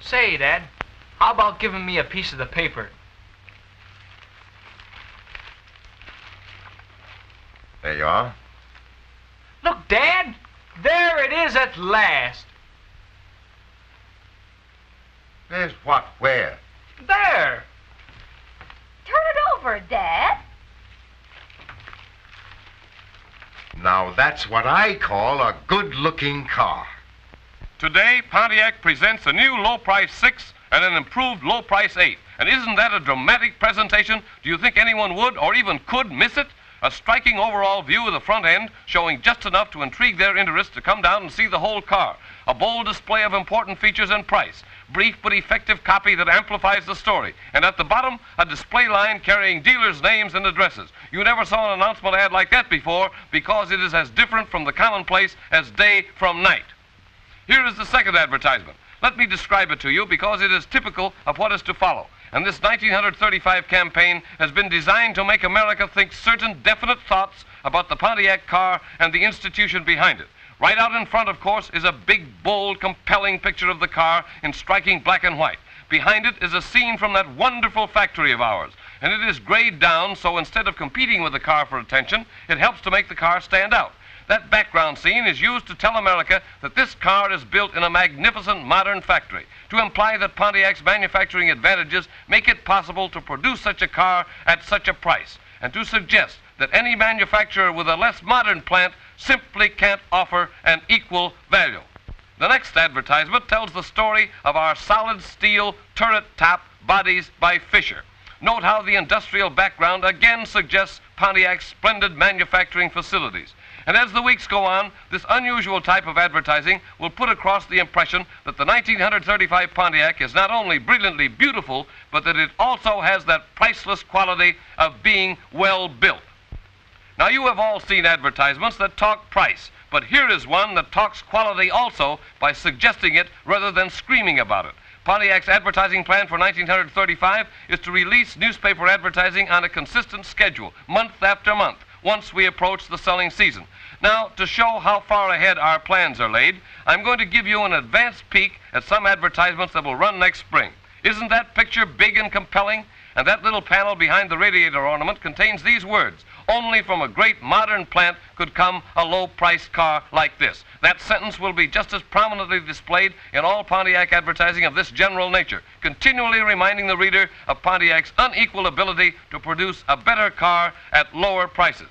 Say, Dad, how about giving me a piece of the paper? There you are. Look, Dad, there it is at last. There's what? Where? There. Turn it over, Dad. Now that's what I call a good-looking car. Today, Pontiac presents a new low-price 6 and an improved low-price 8. And isn't that a dramatic presentation? Do you think anyone would or even could miss it? A striking overall view of the front end, showing just enough to intrigue their interest to come down and see the whole car. A bold display of important features and price. Brief but effective copy that amplifies the story. And at the bottom, a display line carrying dealers' names and addresses. You never saw an announcement ad like that before, because it is as different from the commonplace as day from night. Here is the second advertisement. Let me describe it to you, because it is typical of what is to follow. And this 1935 campaign has been designed to make America think certain definite thoughts about the Pontiac car and the institution behind it. Right out in front, of course, is a big, bold, compelling picture of the car in striking black and white. Behind it is a scene from that wonderful factory of ours. And it is grayed down, so instead of competing with the car for attention, it helps to make the car stand out. That background scene is used to tell America that this car is built in a magnificent modern factory, to imply that Pontiac's manufacturing advantages make it possible to produce such a car at such a price, and to suggest that any manufacturer with a less modern plant simply can't offer an equal value. The next advertisement tells the story of our solid steel turret top bodies by Fisher. Note how the industrial background again suggests Pontiac's splendid manufacturing facilities. And as the weeks go on, this unusual type of advertising will put across the impression that the 1935 Pontiac is not only brilliantly beautiful, but that it also has that priceless quality of being well built. Now, you have all seen advertisements that talk price, but here is one that talks quality also by suggesting it rather than screaming about it. Pontiac's advertising plan for 1935 is to release newspaper advertising on a consistent schedule, month after month, once we approach the selling season. Now, to show how far ahead our plans are laid, I'm going to give you an advanced peek at some advertisements that will run next spring. Isn't that picture big and compelling? And that little panel behind the radiator ornament contains these words: "Only from a great modern plant could come a low-priced car like this." That sentence will be just as prominently displayed in all Pontiac advertising of this general nature, continually reminding the reader of Pontiac's unequal ability to produce a better car at lower prices.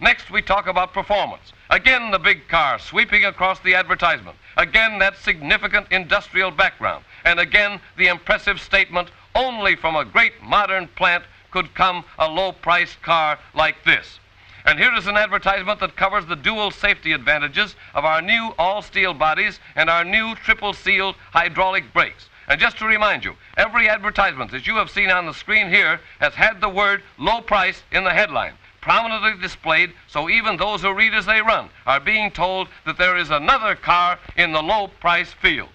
Next, we talk about performance. Again, the big car sweeping across the advertisement. Again, that significant industrial background. And again, the impressive statement, "Only from a great modern plant could come a low-priced car like this." And here is an advertisement that covers the dual safety advantages of our new all-steel bodies and our new triple-sealed hydraulic brakes. And just to remind you, every advertisement that you have seen on the screen here has had the word "low price" in the headline, prominently displayed, so even those who read as they run are being told that there is another car in the low-price field.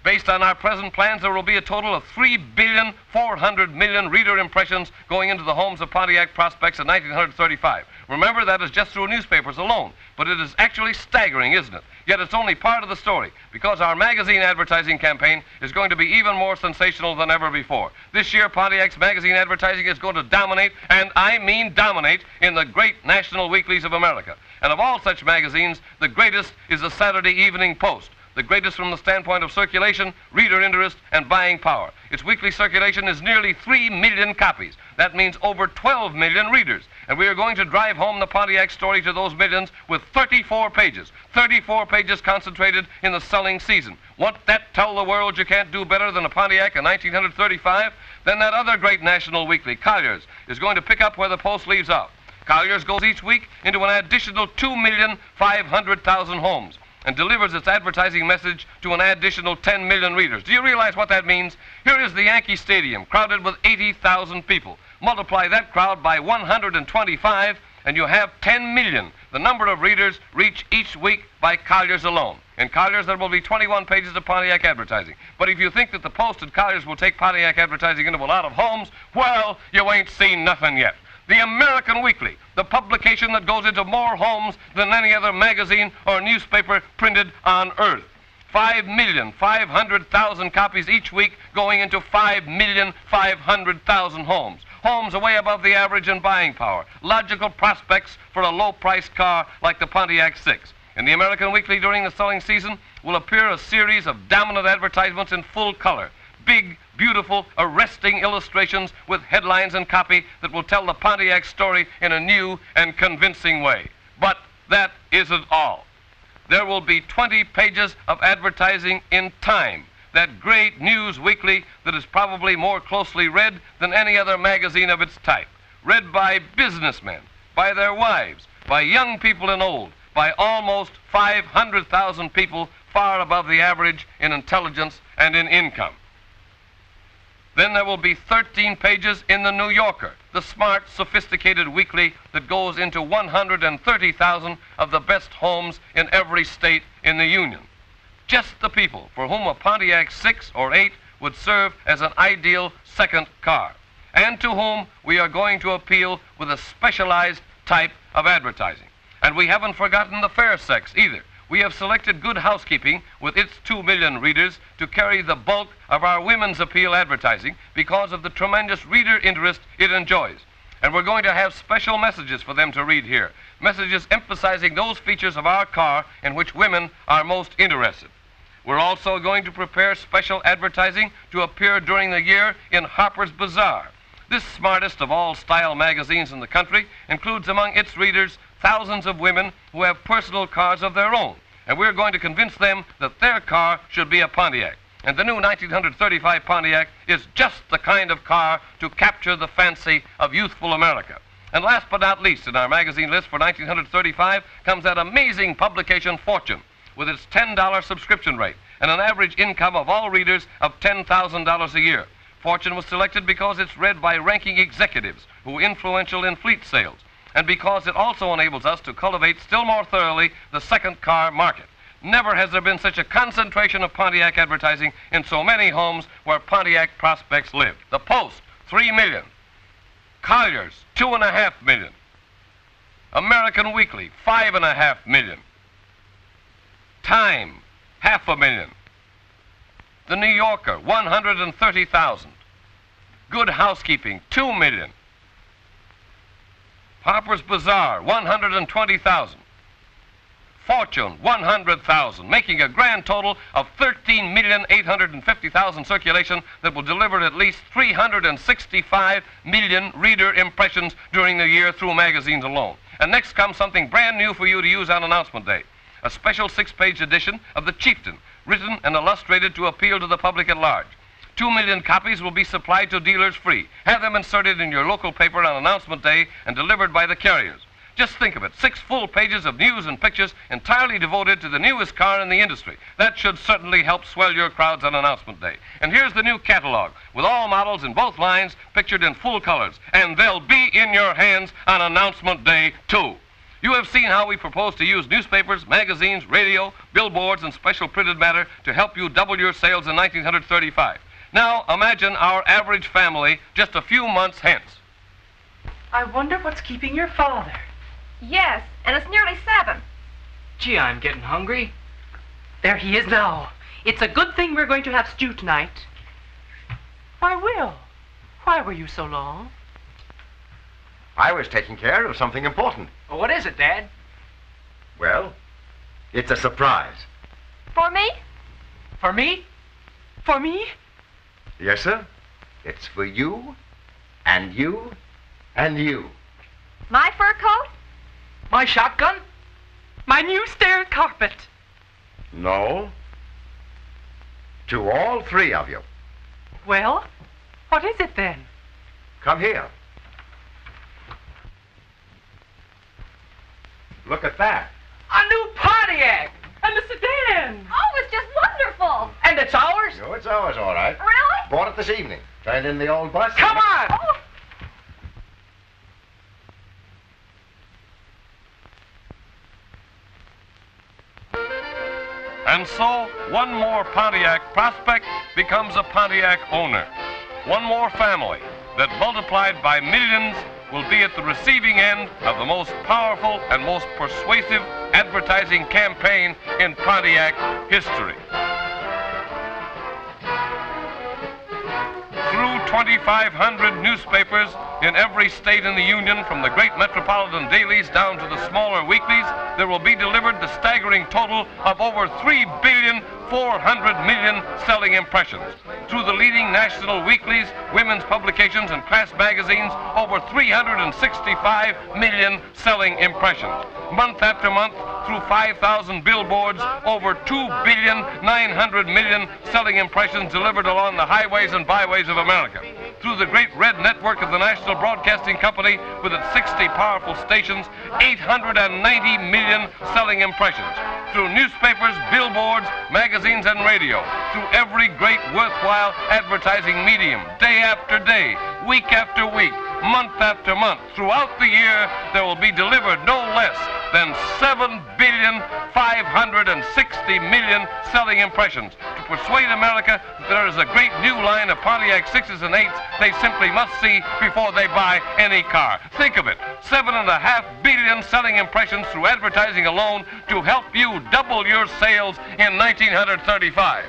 Based on our present plans, there will be a total of 3,400,000,000 reader impressions going into the homes of Pontiac prospects in 1935. Remember, that is just through newspapers alone, but it is actually staggering, isn't it? Yet it's only part of the story, because our magazine advertising campaign is going to be even more sensational than ever before. This year, Pontiac's magazine advertising is going to dominate, and I mean dominate, in the great national weeklies of America. And of all such magazines, the greatest is the Saturday Evening Post. The greatest from the standpoint of circulation, reader interest, and buying power. Its weekly circulation is nearly 3 million copies. That means over 12 million readers. And we are going to drive home the Pontiac story to those millions with 34 pages. 34 pages concentrated in the selling season. Won't that tell the world you can't do better than a Pontiac in 1935? Then that other great national weekly, Collier's, is going to pick up where the Post leaves off. Collier's goes each week into an additional 2,500,000 homes and delivers its advertising message to an additional 10 million readers. Do you realize what that means? Here is the Yankee Stadium, crowded with 80,000 people. Multiply that crowd by 125, and you have 10 million, the number of readers reached each week by Collier's alone. In Collier's, there will be 21 pages of Pontiac advertising. But if you think that the Post and Collier's will take Pontiac advertising into a lot of homes, well, you ain't seen nothing yet. The American Weekly, the publication that goes into more homes than any other magazine or newspaper printed on earth. 5,500,000 copies each week going into 5,500,000 homes. Homes away above the average in buying power. Logical prospects for a low-priced car like the Pontiac 6. In the American Weekly during the selling season will appear a series of dominant advertisements in full color. Big, beautiful, arresting illustrations with headlines and copy that will tell the Pontiac story in a new and convincing way. But that isn't all. There will be 20 pages of advertising in Time, that great news weekly that is probably more closely read than any other magazine of its type. Read by businessmen, by their wives, by young people and old, by almost 500,000 people far above the average in intelligence and in income. Then there will be 13 pages in the New Yorker, the smart, sophisticated weekly that goes into 130,000 of the best homes in every state in the Union. Just the people for whom a Pontiac 6 or 8 would serve as an ideal second car, and to whom we are going to appeal with a specialized type of advertising. And we haven't forgotten the fair sex either. We have selected Good Housekeeping with its 2 million readers to carry the bulk of our women's appeal advertising because of the tremendous reader interest it enjoys. And we're going to have special messages for them to read here. Messages emphasizing those features of our car in which women are most interested. We're also going to prepare special advertising to appear during the year in Harper's Bazaar. This smartest of all style magazines in the country includes among its readers thousands of women who have personal cars of their own, and we're going to convince them that their car should be a Pontiac. And the new 1935 Pontiac is just the kind of car to capture the fancy of youthful America. And last but not least in our magazine list for 1935 comes that amazing publication Fortune, with its $10 subscription rate and an average income of all readers of $10,000 a year. Fortune was selected because it's read by ranking executives who are influential in fleet sales, and because it also enables us to cultivate still more thoroughly the second car market. Never has there been such a concentration of Pontiac advertising in so many homes where Pontiac prospects live. The Post, 3 million. Collier's, 2.5 million. American Weekly, 5.5 million. Time, 500,000. The New Yorker, 130,000. Good Housekeeping, 2 million. Harper's Bazaar, 120,000. Fortune, 100,000, making a grand total of 13,850,000 circulation that will deliver at least 365 million reader impressions during the year through magazines alone. And next comes something brand new for you to use on announcement day. A special 6-page edition of The Chieftain, written and illustrated to appeal to the public at large. 2 million copies will be supplied to dealers free. Have them inserted in your local paper on announcement day and delivered by the carriers. Just think of it, 6 full pages of news and pictures entirely devoted to the newest car in the industry. That should certainly help swell your crowds on announcement day. And here's the new catalog, with all models in both lines pictured in full colors. And they'll be in your hands on announcement day, too. You have seen how we propose to use newspapers, magazines, radio, billboards, and special printed matter to help you double your sales in 1935. Now, imagine our average family just a few months hence. I wonder what's keeping your father. Yes, and it's nearly 7. Gee, I'm getting hungry. There he is now. It's a good thing we're going to have stew tonight. Why, Will, why were you so long? I was taking care of something important. Well, what is it, Dad? Well, it's a surprise. For me? For me? For me? Yes, sir. It's for you, and you, and you. My fur coat? My shotgun? My new stair carpet. No. To all 3 of you. Well, what is it then? Come here. Look at that. A new Pontiac! And the sedan. Oh, it's just wonderful. And it's ours? No, it's ours, all right. Really? Bought it this evening. Turned in the old bus. Come on! Oh. And so, one more Pontiac prospect becomes a Pontiac owner. One more family that multiplied by millions will be at the receiving end of the most powerful and most persuasive advertising campaign in Pontiac history. Through 2,500 newspapers in every state in the Union, from the great metropolitan dailies down to the smaller weeklies, there will be delivered the staggering total of over 3,400,000,000 selling impressions. Through the leading national weeklies, women's publications, and class magazines, over 365 million selling impressions. Month after month, through 5,000 billboards, over 2,900,000,000 selling impressions delivered along the highways and byways of America. Through the great red network of the National Broadcasting Company with its 60 powerful stations, 890 million selling impressions. Through newspapers, billboards, magazines, and radio. Through every great worthwhile advertising medium, day after day, week after week, month after month. Throughout the year, there will be delivered no less than 7,560,000,000 selling impressions to persuade America that there is a great new line of Pontiac 6s and 8s they simply must see before they buy any car. Think of it, 7.5 billion selling impressions through advertising alone to help you double your sales in 1935.